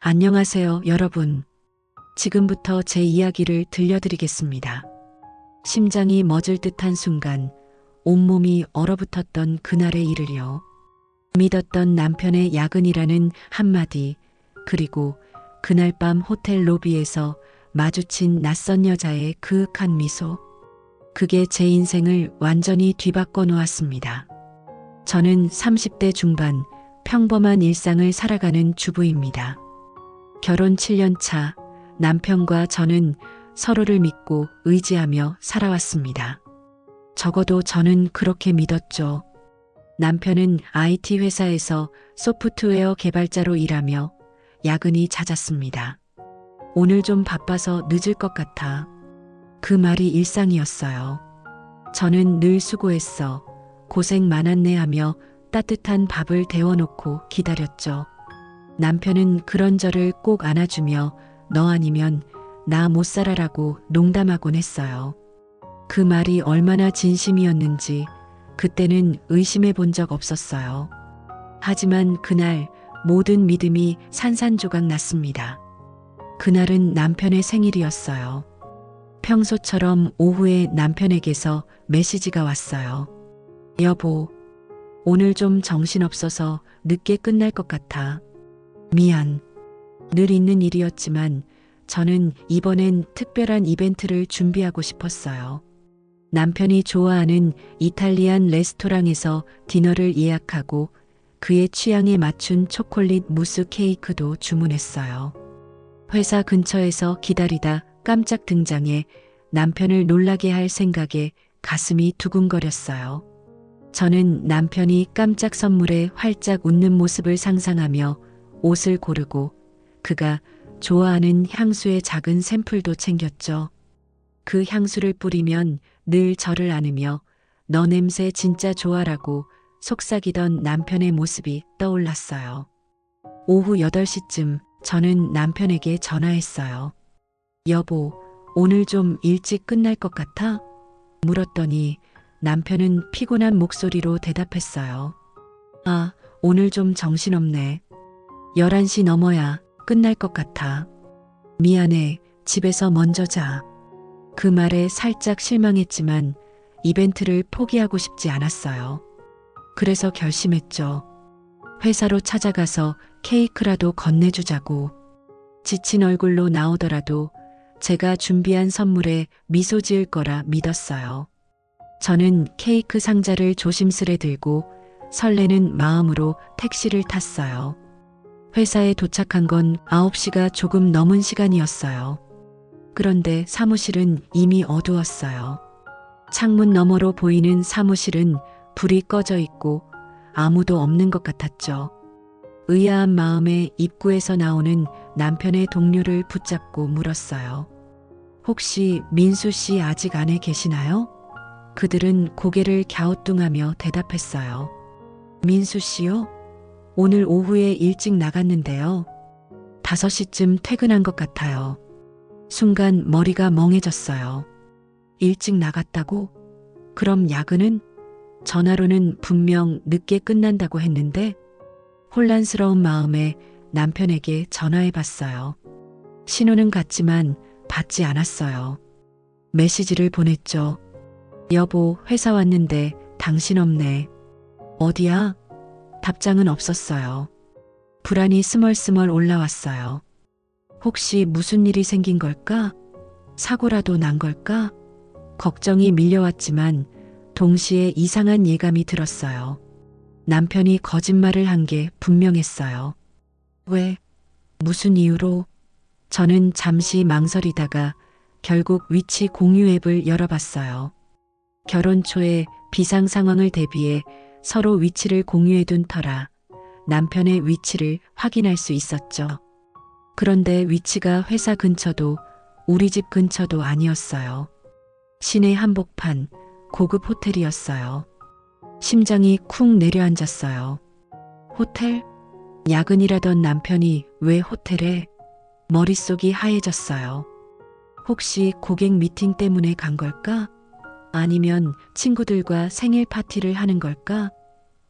안녕하세요, 여러분. 지금부터 제 이야기를 들려드리겠습니다. 심장이 멎을 듯한 순간 온몸이 얼어붙었던 그날의 일을요. 믿었던 남편의 야근이라는 한마디, 그리고 그날 밤 호텔 로비에서 마주친 낯선 여자의 그윽한 미소. 그게 제 인생을 완전히 뒤바꿔 놓았습니다. 저는 30대 중반 평범한 일상을 살아가는 주부입니다. 결혼 7년 차 남편과 저는 서로를 믿고 의지하며 살아왔습니다. 적어도 저는 그렇게 믿었죠. 남편은 IT 회사에서 소프트웨어 개발자로 일하며 야근이 잦았습니다. 오늘 좀 바빠서 늦을 것 같아. 그 말이 일상이었어요. 저는 늘 수고했어. 고생 많았네 하며 따뜻한 밥을 데워놓고 기다렸죠. 남편은 그런 저를 꼭 안아주며 너 아니면 나 못 살아라고 농담하곤 했어요. 그 말이 얼마나 진심이었는지 그때는 의심해 본 적 없었어요. 하지만 그날 모든 믿음이 산산조각 났습니다. 그날은 남편의 생일이었어요. 평소처럼 오후에 남편에게서 메시지가 왔어요. 여보, 오늘 좀 정신없어서 늦게 끝날 것 같아. 미안. 늘 있는 일이었지만 저는 이번엔 특별한 이벤트를 준비하고 싶었어요. 남편이 좋아하는 이탈리안 레스토랑에서 디너를 예약하고 그의 취향에 맞춘 초콜릿 무스 케이크도 주문했어요. 회사 근처에서 기다리다 깜짝 등장해 남편을 놀라게 할 생각에 가슴이 두근거렸어요. 저는 남편이 깜짝 선물에 활짝 웃는 모습을 상상하며 옷을 고르고 그가 좋아하는 향수의 작은 샘플도 챙겼죠. 그 향수를 뿌리면 늘 저를 안으며 너 냄새 진짜 좋아라고 속삭이던 남편의 모습이 떠올랐어요. 오후 8시쯤 저는 남편에게 전화했어요. 여보, 오늘 좀 일찍 끝날 것 같아? 물었더니 남편은 피곤한 목소리로 대답했어요. 아, 오늘 좀 정신없네. 11시 넘어야 끝날 것 같아. 미안해, 집에서 먼저 자. 그 말에 살짝 실망했지만 이벤트를 포기하고 싶지 않았어요. 그래서 결심했죠. 회사로 찾아가서 케이크라도 건네주자고. 지친 얼굴로 나오더라도 제가 준비한 선물에 미소 지을 거라 믿었어요. 저는 케이크 상자를 조심스레 들고 설레는 마음으로 택시를 탔어요. 회사에 도착한 건 9시가 조금 넘은 시간이었어요. 그런데 사무실은 이미 어두웠어요. 창문 너머로 보이는 사무실은 불이 꺼져 있고 아무도 없는 것 같았죠. 의아한 마음에 입구에서 나오는 남편의 동료를 붙잡고 물었어요. 혹시 민수 씨 아직 안에 계시나요? 그들은 고개를 갸우뚱하며 대답했어요. 민수 씨요? 오늘 오후에 일찍 나갔는데요. 5시쯤 퇴근한 것 같아요. 순간 머리가 멍해졌어요. 일찍 나갔다고? 그럼 야근은? 전화로는 분명 늦게 끝난다고 했는데 혼란스러운 마음에 남편에게 전화해 봤어요. 신호는 갔지만 받지 않았어요. 메시지를 보냈죠. 여보, 회사 왔는데 당신 없네. 어디야? 답장은 없었어요. 불안이 스멀스멀 올라왔어요. 혹시 무슨 일이 생긴 걸까? 사고라도 난 걸까? 걱정이 밀려왔지만 동시에 이상한 예감이 들었어요. 남편이 거짓말을 한 게 분명했어요. 왜? 무슨 이유로? 저는 잠시 망설이다가 결국 위치 공유 앱을 열어봤어요. 결혼 초에 비상 상황을 대비해 서로 위치를 공유해둔 터라 남편의 위치를 확인할 수 있었죠. 그런데 위치가 회사 근처도 우리 집 근처도 아니었어요. 시내 한복판 고급 호텔이었어요. 심장이 쿵 내려앉았어요. 호텔? 야근이라던 남편이 왜 호텔에? 머릿속이 하얘졌어요. 혹시 고객 미팅 때문에 간 걸까? 아니면 친구들과 생일 파티를 하는 걸까?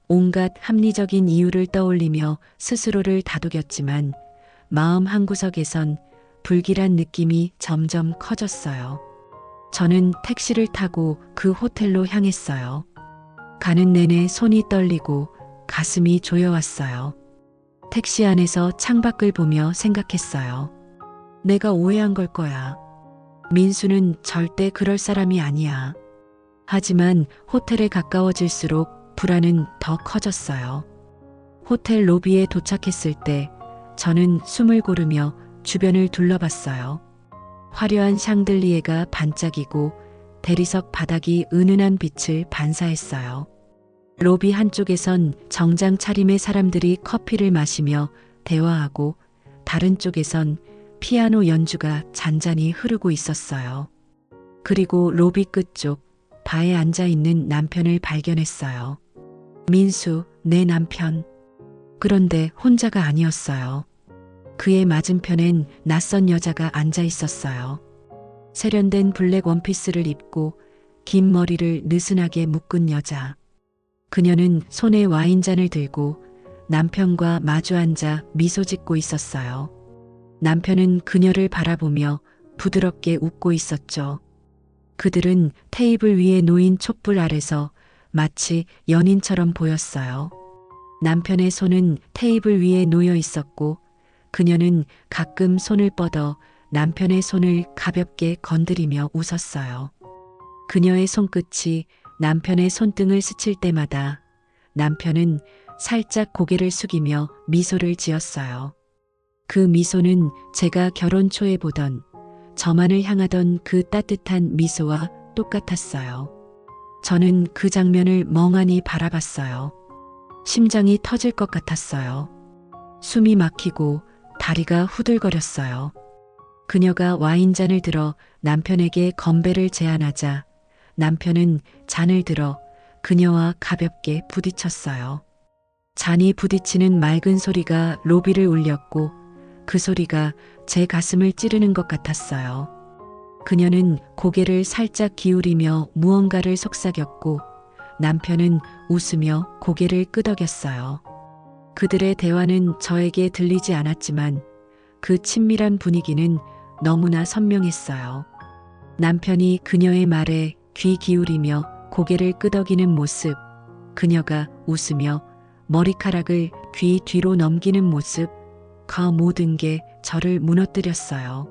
온갖 합리적인 이유를 떠올리며 스스로를 다독였지만 마음 한구석에선 불길한 느낌이 점점 커졌어요. 저는 택시를 타고 그 호텔로 향했어요. 가는 내내 손이 떨리고 가슴이 조여왔어요. 택시 안에서 창밖을 보며 생각했어요. 내가 오해한 걸 거야. 민수는 절대 그럴 사람이 아니야. 하지만 호텔에 가까워질수록 불안은 더 커졌어요. 호텔 로비에 도착했을 때 저는 숨을 고르며 주변을 둘러봤어요. 화려한 샹들리에가 반짝이고 대리석 바닥이 은은한 빛을 반사했어요. 로비 한쪽에선 정장 차림의 사람들이 커피를 마시며 대화하고 다른 쪽에선 피아노 연주가 잔잔히 흐르고 있었어요. 그리고 로비 끝쪽 바에 앉아 있는 남편을 발견했어요. 민수, 내 남편. 그런데 혼자가 아니었어요. 그의 맞은편엔 낯선 여자가 앉아 있었어요. 세련된 블랙 원피스를 입고 긴 머리를 느슨하게 묶은 여자. 그녀는 손에 와인잔을 들고 남편과 마주 앉아 미소 짓고 있었어요. 남편은 그녀를 바라보며 부드럽게 웃고 있었죠. 그들은 테이블 위에 놓인 촛불 아래서 마치 연인처럼 보였어요. 남편의 손은 테이블 위에 놓여 있었고 그녀는 가끔 손을 뻗어 남편의 손을 가볍게 건드리며 웃었어요. 그녀의 손끝이 남편의 손등을 스칠 때마다 남편은 살짝 고개를 숙이며 미소를 지었어요. 그 미소는 제가 결혼 초에 보던 저만을 향하던 그 따뜻한 미소와 똑같았어요. 저는 그 장면을 멍하니 바라봤어요. 심장이 터질 것 같았어요. 숨이 막히고 다리가 후들거렸어요. 그녀가 와인잔을 들어 남편에게 건배를 제안하자 남편은 잔을 들어 그녀와 가볍게 부딪혔어요. 잔이 부딪히는 맑은 소리가 로비를 울렸고 그 소리가 제 가슴을 찌르는 것 같았어요. 그녀는 고개를 살짝 기울이며 무언가를 속삭였고 남편은 웃으며 고개를 끄덕였어요. 그들의 대화는 저에게 들리지 않았지만 그 친밀한 분위기는 너무나 선명했어요. 남편이 그녀의 말에 귀 기울이며 고개를 끄덕이는 모습, 그녀가 웃으며 머리카락을 귀 뒤로 넘기는 모습, 그 모든 게 저를 무너뜨렸어요.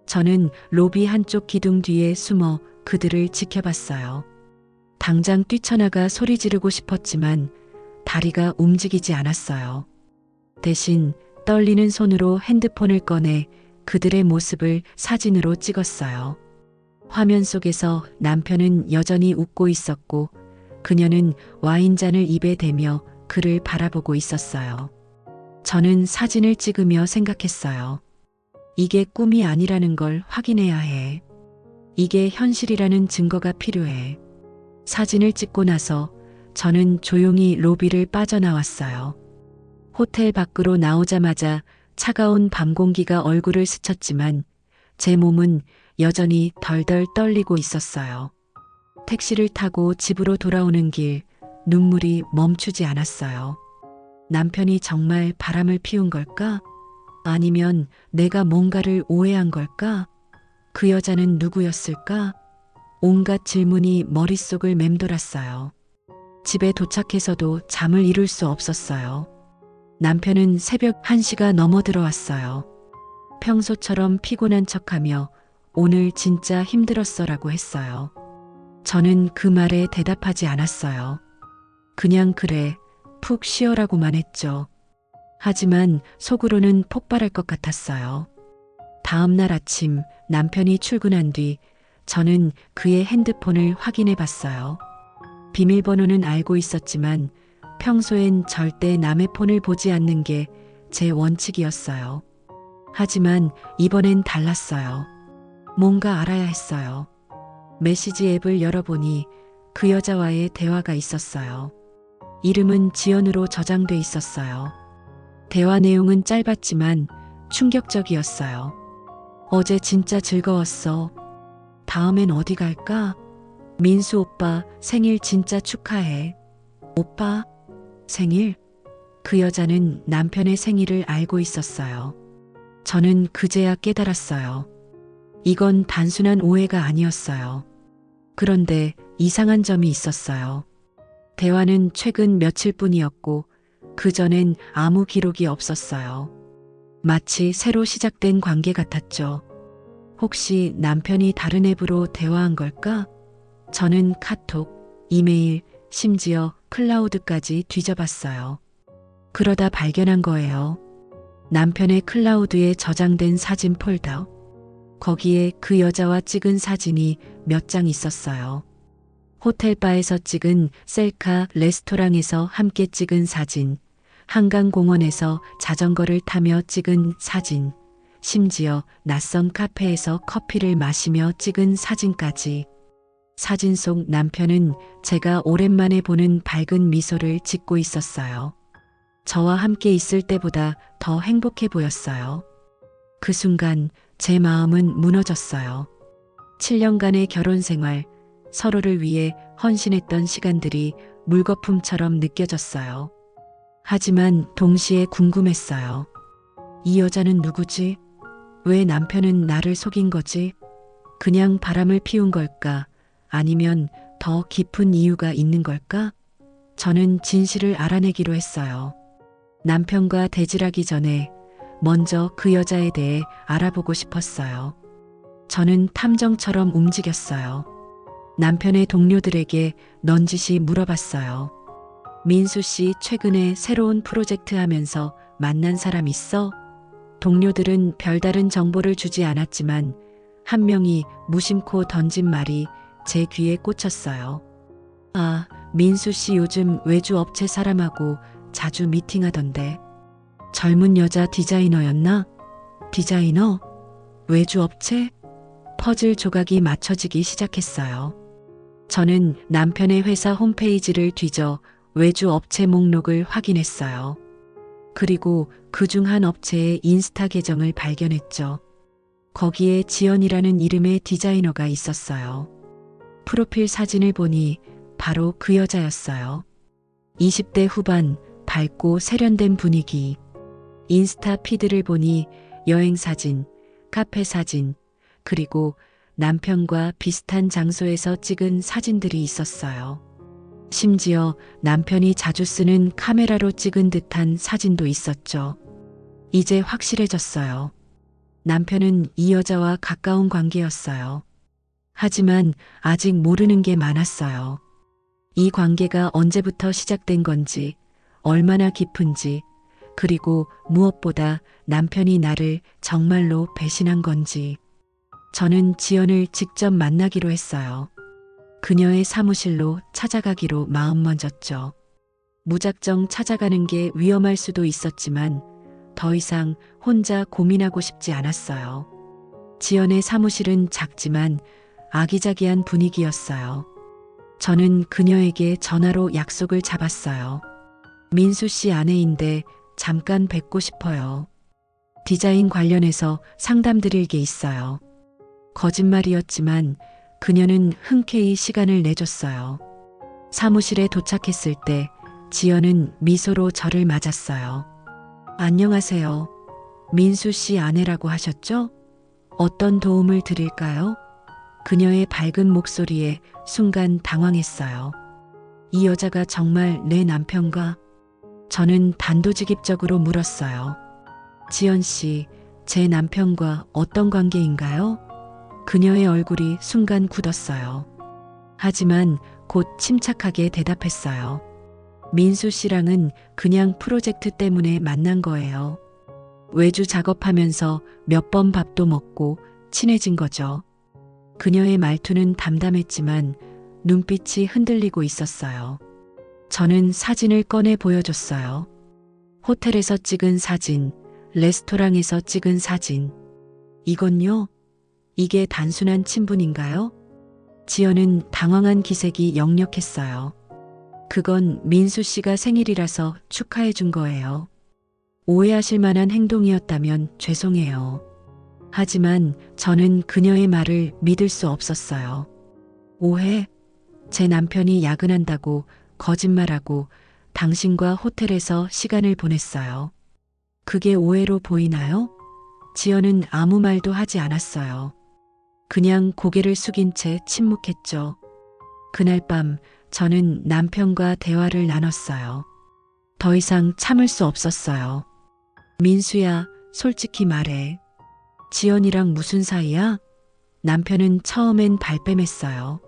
저는 로비 한쪽 기둥 뒤에 숨어 그들을 지켜봤어요. 당장 뛰쳐나가 소리 지르고 싶었지만 다리가 움직이지 않았어요. 대신 떨리는 손으로 핸드폰을 꺼내 그들의 모습을 사진으로 찍었어요. 화면 속에서 남편은 여전히 웃고 있었고 그녀는 와인잔을 입에 대며 그를 바라보고 있었어요. 저는 사진을 찍으며 생각했어요. 이게 꿈이 아니라는 걸 확인해야 해. 이게 현실이라는 증거가 필요해. 사진을 찍고 나서 저는 조용히 로비를 빠져나왔어요. 호텔 밖으로 나오자마자 차가운 밤 공기가 얼굴을 스쳤지만 제 몸은 여전히 덜덜 떨리고 있었어요. 택시를 타고 집으로 돌아오는 길, 눈물이 멈추지 않았어요. 남편이 정말 바람을 피운 걸까? 아니면 내가 뭔가를 오해한 걸까? 그 여자는 누구였을까? 온갖 질문이 머릿속을 맴돌았어요. 집에 도착해서도 잠을 이룰 수 없었어요. 남편은 새벽 1시가 넘어 들어왔어요. 평소처럼 피곤한 척하며 오늘 진짜 힘들었어라고 했어요. 저는 그 말에 대답하지 않았어요. 그냥 그래, 푹 쉬어라고만 했죠. 하지만 속으로는 폭발할 것 같았어요. 다음 날 아침 남편이 출근한 뒤 저는 그의 핸드폰을 확인해 봤어요. 비밀번호는 알고 있었지만 평소엔 절대 남의 폰을 보지 않는 게 제 원칙이었어요. 하지만 이번엔 달랐어요. 뭔가 알아야 했어요. 메시지 앱을 열어보니 그 여자와의 대화가 있었어요. 이름은 지연으로 저장돼 있었어요. 대화 내용은 짧았지만 충격적이었어요. 어제 진짜 즐거웠어. 다음엔 어디 갈까? 민수 오빠 생일 진짜 축하해. 오빠 생일? 그 여자는 남편의 생일을 알고 있었어요. 저는 그제야 깨달았어요. 이건 단순한 오해가 아니었어요. 그런데 이상한 점이 있었어요. 대화는 최근 며칠뿐이었고 그전엔 아무 기록이 없었어요. 마치 새로 시작된 관계 같았죠. 혹시 남편이 다른 앱으로 대화한 걸까? 저는 카톡, 이메일, 심지어 클라우드까지 뒤져봤어요. 그러다 발견한 거예요. 남편의 클라우드에 저장된 사진 폴더. 거기에 그 여자와 찍은 사진이 몇 장 있었어요. 호텔바에서 찍은 셀카, 레스토랑에서 함께 찍은 사진, 한강공원에서 자전거를 타며 찍은 사진, 심지어 낯선 카페에서 커피를 마시며 찍은 사진까지. 사진 속 남편은 제가 오랜만에 보는 밝은 미소를 짓고 있었어요. 저와 함께 있을 때보다 더 행복해 보였어요. 그 순간 제 마음은 무너졌어요. 7년간의 결혼 생활, 서로를 위해 헌신했던 시간들이 물거품처럼 느껴졌어요. 하지만 동시에 궁금했어요. 이 여자는 누구지? 왜 남편은 나를 속인 거지? 그냥 바람을 피운 걸까? 아니면 더 깊은 이유가 있는 걸까? 저는 진실을 알아내기로 했어요. 남편과 대질하기 전에 먼저 그 여자에 대해 알아보고 싶었어요. 저는 탐정처럼 움직였어요. 남편의 동료들에게 넌지시 물어봤어요. 민수 씨 최근에 새로운 프로젝트 하면서 만난 사람 있어? 동료들은 별다른 정보를 주지 않았지만 한 명이 무심코 던진 말이 제 귀에 꽂혔어요. 아, 민수 씨 요즘 외주 업체 사람하고 자주 미팅하던데. 젊은 여자 디자이너였나? 디자이너? 외주 업체? 퍼즐 조각이 맞춰지기 시작했어요. 저는 남편의 회사 홈페이지를 뒤져 외주 업체 목록을 확인했어요. 그리고 그중 한 업체의 인스타 계정을 발견했죠. 거기에 지연이라는 이름의 디자이너가 있었어요. 프로필 사진을 보니 바로 그 여자였어요. 20대 후반, 밝고 세련된 분위기. 인스타 피드를 보니 여행 사진, 카페 사진, 그리고 남편과 비슷한 장소에서 찍은 사진들이 있었어요. 심지어 남편이 자주 쓰는 카메라로 찍은 듯한 사진도 있었죠. 이제 확실해졌어요. 남편은 이 여자와 가까운 관계였어요. 하지만 아직 모르는 게 많았어요. 이 관계가 언제부터 시작된 건지, 얼마나 깊은지, 그리고 무엇보다 남편이 나를 정말로 배신한 건지. 저는 지연을 직접 만나기로 했어요. 그녀의 사무실로 찾아가기로 마음먹었죠. 무작정 찾아가는 게 위험할 수도 있었지만 더 이상 혼자 고민하고 싶지 않았어요. 지연의 사무실은 작지만 아기자기한 분위기였어요. 저는 그녀에게 전화로 약속을 잡았어요. 민수 씨 아내인데 잠깐 뵙고 싶어요. 디자인 관련해서 상담드릴 게 있어요. 거짓말이었지만 그녀는 흔쾌히 시간을 내줬어요. 사무실에 도착했을 때 지연은 미소로 저를 맞았어요. 안녕하세요. 민수 씨 아내라고 하셨죠? 어떤 도움을 드릴까요? 그녀의 밝은 목소리에 순간 당황했어요. 이 여자가 정말 내 남편과? 저는 단도직입적으로 물었어요. 지연 씨, 제 남편과 어떤 관계인가요? 그녀의 얼굴이 순간 굳었어요. 하지만 곧 침착하게 대답했어요. 민수 씨랑은 그냥 프로젝트 때문에 만난 거예요. 외주 작업하면서 몇 번 밥도 먹고 친해진 거죠. 그녀의 말투는 담담했지만 눈빛이 흔들리고 있었어요. 저는 사진을 꺼내 보여줬어요. 호텔에서 찍은 사진, 레스토랑에서 찍은 사진. 이건요? 이게 단순한 친분인가요? 지연은 당황한 기색이 역력했어요. 그건 민수 씨가 생일이라서 축하해 준 거예요. 오해하실 만한 행동이었다면 죄송해요. 하지만 저는 그녀의 말을 믿을 수 없었어요. 오해? 제 남편이 야근한다고 거짓말하고 당신과 호텔에서 시간을 보냈어요. 그게 오해로 보이나요? 지연은 아무 말도 하지 않았어요. 그냥 고개를 숙인 채 침묵했죠. 그날 밤 저는 남편과 대화를 나눴어요. 더 이상 참을 수 없었어요. 민수야, 솔직히 말해. 지연이랑 무슨 사이야? 남편은 처음엔 발뺌했어요.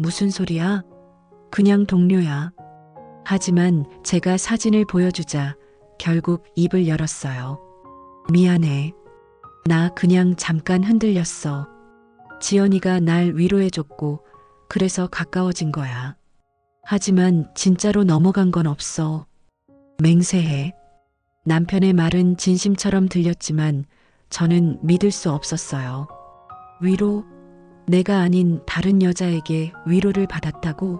무슨 소리야? 그냥 동료야. 하지만 제가 사진을 보여주자 결국 입을 열었어요. 미안해. 나 그냥 잠깐 흔들렸어. 지연이가 날 위로해줬고 그래서 가까워진 거야. 하지만 진짜로 넘어간 건 없어. 맹세해. 남편의 말은 진심처럼 들렸지만 저는 믿을 수 없었어요. 위로? 내가 아닌 다른 여자에게 위로를 받았다고?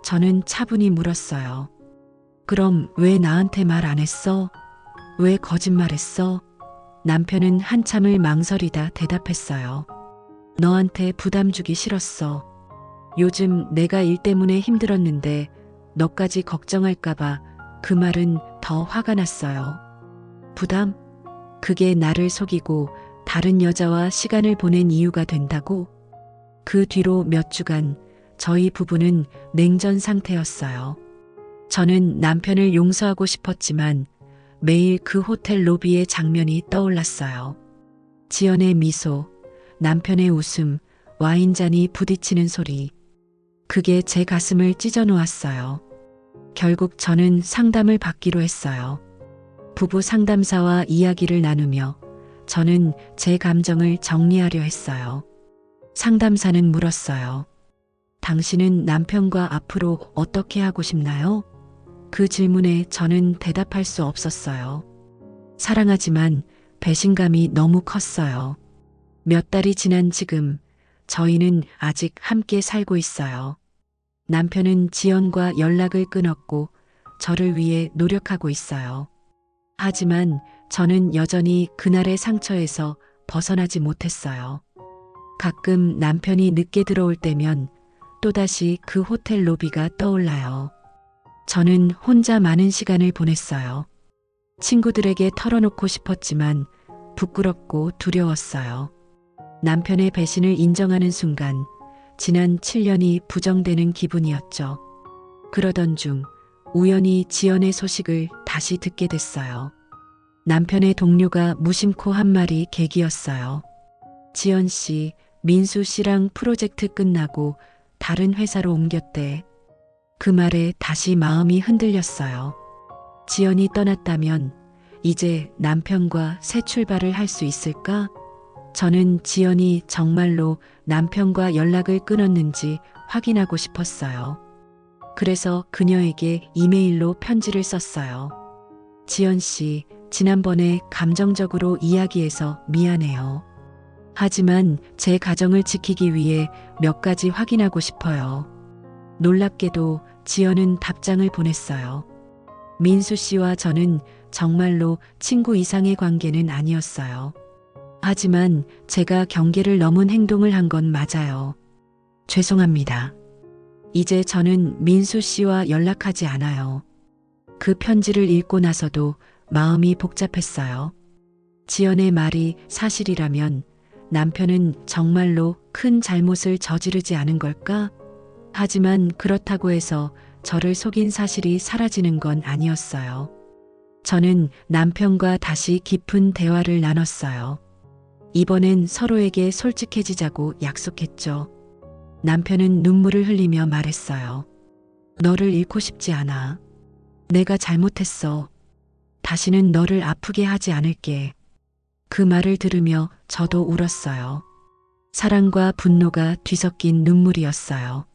저는 차분히 물었어요. 그럼 왜 나한테 말 안 했어? 왜 거짓말했어? 남편은 한참을 망설이다 대답했어요. 너한테 부담 주기 싫었어. 요즘 내가 일 때문에 힘들었는데 너까지 걱정할까봐 그 말은 더 화가 났어요. 부담? 그게 나를 속이고 다른 여자와 시간을 보낸 이유가 된다고? 그 뒤로 몇 주간 저희 부부는 냉전 상태였어요. 저는 남편을 용서하고 싶었지만 매일 그 호텔 로비의 장면이 떠올랐어요. 지연의 미소, 남편의 웃음, 와인잔이 부딪히는 소리. 그게 제 가슴을 찢어 놓았어요. 결국 저는 상담을 받기로 했어요. 부부 상담사와 이야기를 나누며 저는 제 감정을 정리하려 했어요. 상담사는 물었어요. 당신은 남편과 앞으로 어떻게 하고 싶나요? 그 질문에 저는 대답할 수 없었어요. 사랑하지만 배신감이 너무 컸어요. 몇 달이 지난 지금 저희는 아직 함께 살고 있어요. 남편은 지연과 연락을 끊었고 저를 위해 노력하고 있어요. 하지만 저는 여전히 그날의 상처에서 벗어나지 못했어요. 가끔 남편이 늦게 들어올 때면 또다시 그 호텔 로비가 떠올라요. 저는 혼자 많은 시간을 보냈어요. 친구들에게 털어놓고 싶었지만 부끄럽고 두려웠어요. 남편의 배신을 인정하는 순간 지난 7년이 부정되는 기분이었죠. 그러던 중 우연히 지연의 소식을 다시 듣게 됐어요. 남편의 동료가 무심코 한 말이 계기였어요. 지연 씨, 민수 씨랑 프로젝트 끝나고 다른 회사로 옮겼대. 그 말에 다시 마음이 흔들렸어요. 지연이 떠났다면 이제 남편과 새 출발을 할 수 있을까? 저는 지연이 정말로 남편과 연락을 끊었는지 확인하고 싶었어요. 그래서 그녀에게 이메일로 편지를 썼어요. 지연 씨, 지난번에 감정적으로 이야기해서 미안해요. 하지만 제 가정을 지키기 위해 몇 가지 확인하고 싶어요. 놀랍게도 지연은 답장을 보냈어요. 민수 씨와 저는 정말로 친구 이상의 관계는 아니었어요. 하지만 제가 경계를 넘은 행동을 한 건 맞아요. 죄송합니다. 이제 저는 민수 씨와 연락하지 않아요. 그 편지를 읽고 나서도 마음이 복잡했어요. 지연의 말이 사실이라면 남편은 정말로 큰 잘못을 저지르지 않은 걸까? 하지만 그렇다고 해서 저를 속인 사실이 사라지는 건 아니었어요. 저는 남편과 다시 깊은 대화를 나눴어요. 이번엔 서로에게 솔직해지자고 약속했죠. 남편은 눈물을 흘리며 말했어요. 너를 잃고 싶지 않아. 내가 잘못했어. 다시는 너를 아프게 하지 않을게. 그 말을 들으며 저도 울었어요. 사랑과 분노가 뒤섞인 눈물이었어요.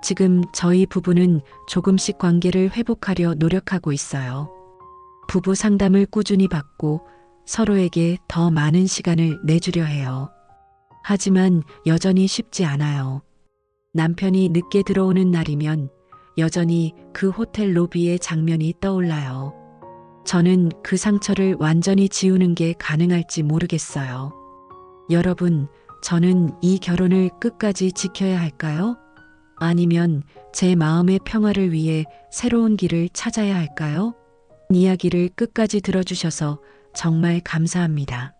지금 저희 부부는 조금씩 관계를 회복하려 노력하고 있어요. 부부 상담을 꾸준히 받고 서로에게 더 많은 시간을 내주려 해요. 하지만 여전히 쉽지 않아요. 남편이 늦게 들어오는 날이면 여전히 그 호텔 로비의 장면이 떠올라요. 저는 그 상처를 완전히 지우는 게 가능할지 모르겠어요. 여러분, 저는 이 결혼을 끝까지 지켜야 할까요? 아니면 제 마음의 평화를 위해 새로운 길을 찾아야 할까요? 이야기를 끝까지 들어주셔서 정말 감사합니다.